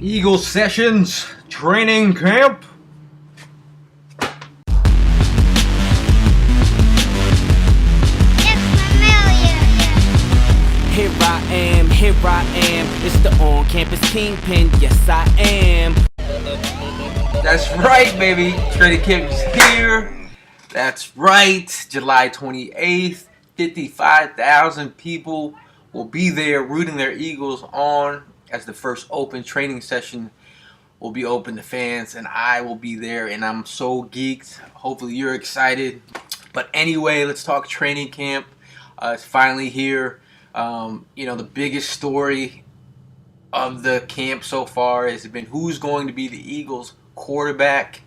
Eagle Sessions Training Camp. Here I am, it's the on-campus kingpin, yes I am. That's right, baby, training camp is here. That's right, July 28th, 55,000 people will be there rooting their Eagles on as the first open training session will be open to fans, and I will be there, and I'm so geeked. Hopefully you're excited. But anyway, let's talk training camp. It's finally here. The biggest story of the camp so far has been who's going to be the Eagles quarterback.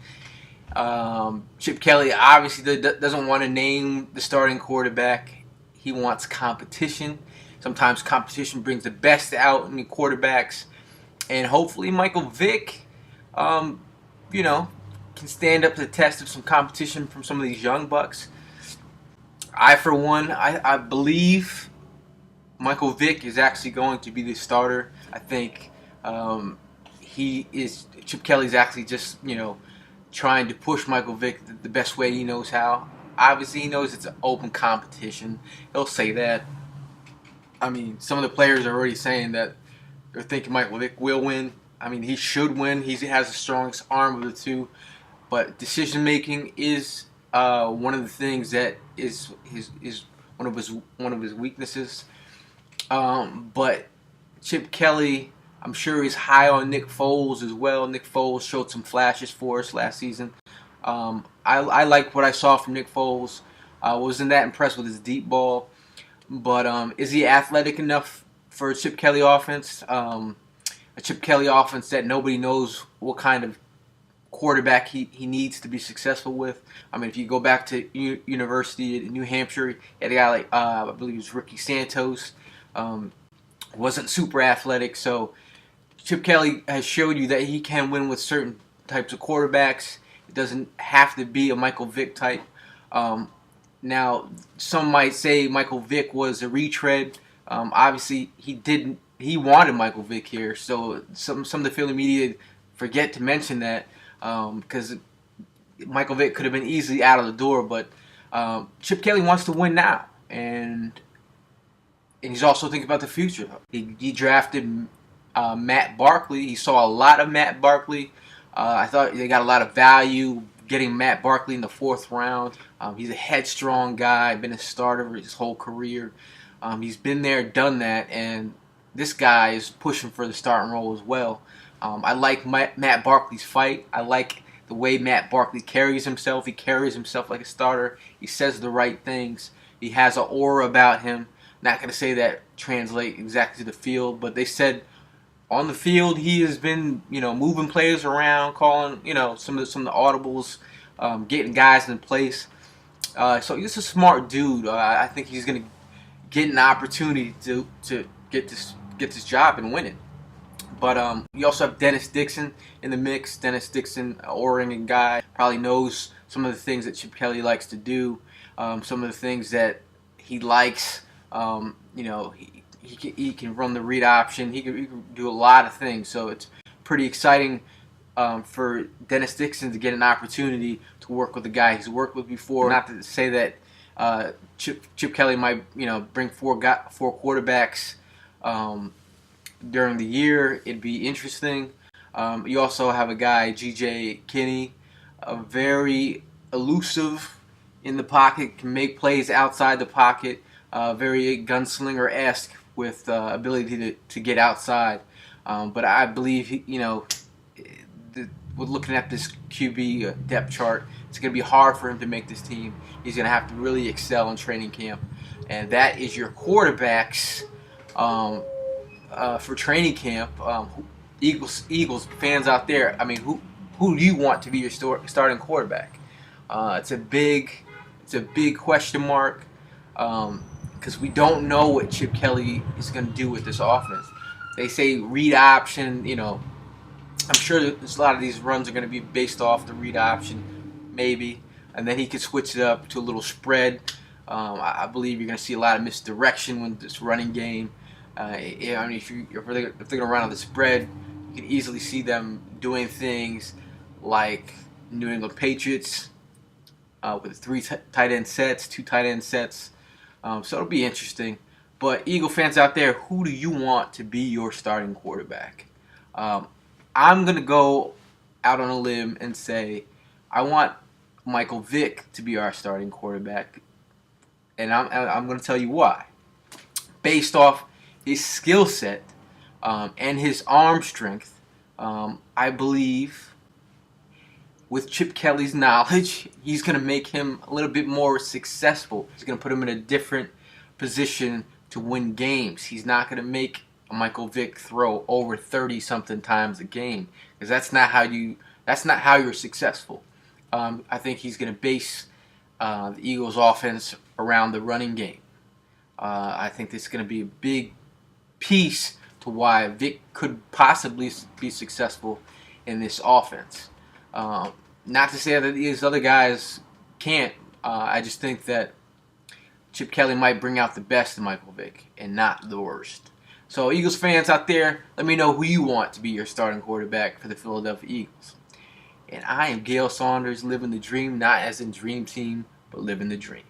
Chip Kelly obviously doesn't want to name the starting quarterback. He wants competition. Sometimes competition brings the best out in the quarterbacks. And hopefully Michael Vick, can stand up to the test of some competition from some of these young bucks. For one, I believe Michael Vick is actually going to be the starter. I think Chip Kelly's actually just, trying to push Michael Vick the best way he knows how. Obviously, he knows it's an open competition. He'll say that. I mean, some of the players are already saying that they're thinking Michael Vick will win. I mean, he should win. He has the strongest arm of the two. But decision making is one of the things that is one of his weaknesses. But Chip Kelly, I'm sure he's high on Nick Foles as well. Nick Foles showed some flashes for us last season. I like what I saw from Nick Foles. Wasn't that impressed with his deep ball. But is he athletic enough for a Chip Kelly offense? A Chip Kelly offense that nobody knows what kind of quarterback he needs to be successful with. I mean, if you go back to University in New Hampshire, he had a guy like, I believe it was Ricky Santos. Wasn't super athletic. So Chip Kelly has showed you that he can win with certain types of quarterbacks. It doesn't have to be a Michael Vick type. Now, some might say Michael Vick was a retread. Obviously, he wanted Michael Vick here. So some of the Philly media forget to mention that because Michael Vick could have been easily out of the door. But Chip Kelly wants to win now, and he's also thinking about the future. He drafted Matt Barkley. He saw a lot of Matt Barkley. I thought they got a lot of value getting Matt Barkley in the 4th round. He's a headstrong guy, been a starter his whole career. He's been there, done that, and this guy is pushing for the starting role as well. I like Matt Barkley's fight. I like the way Matt Barkley carries himself. He carries himself like a starter. He says the right things. He has an aura about him. Not going to say that translate exactly to the field, but they said on the field he has been, moving players around, calling, some of the audibles, getting guys in place. So he's a smart dude. I think he's going to get an opportunity to get this job and win it. But you also have Dennis Dixon in the mix. Dennis Dixon, an Oregon guy, probably knows some of the things that Chip Kelly likes to do, some of the things that he likes. He can run the read option. He can do a lot of things. So it's pretty exciting for Dennis Dixon to get an opportunity to work with a guy he's worked with before. Not to say that Chip Kelly might bring four quarterbacks during the year. It'd be interesting. You also have a guy, G.J. Kinney, very elusive in the pocket, can make plays outside the pocket. Very gunslinger-esque with ability to get outside. But I believe, with looking at this QB depth chart, it's going to be hard for him to make this team. He's going to have to really excel in training camp. And that is your quarterbacks for training camp. Eagles fans out there, I mean, who do you want to be your starting quarterback? It's a big question mark. Because we don't know what Chip Kelly is going to do with this offense. They say read option, I'm sure a lot of these runs are going to be based off the read option, maybe. And then he could switch it up to a little spread. I believe you're going to see a lot of misdirection with this running game. If they're going to run on the spread, You can easily see them doing things like New England Patriots with three tight end sets, two tight end sets. So it'll be interesting. But Eagle fans out there, who do you want to be your starting quarterback? I'm going to go out on a limb and say I want Michael Vick to be our starting quarterback. And I'm going to tell you why. Based off his skill set and his arm strength, I believe with Chip Kelly's knowledge, he's going to make him a little bit more successful. He's going to put him in a different position to win games. He's not going to make Michael Vick throw over 30-something times a game, because that's not how you're successful. I think he's going to base the Eagles' offense around the running game. I think this is going to be a big piece to why Vic could possibly be successful in this offense. Not to say that these other guys can't. I just think that Chip Kelly might bring out the best in Michael Vick and not the worst. So Eagles fans out there, let me know who you want to be your starting quarterback for the Philadelphia Eagles. And I am Gayle Saunders, living the dream, not as in Dream Team, but living the dream.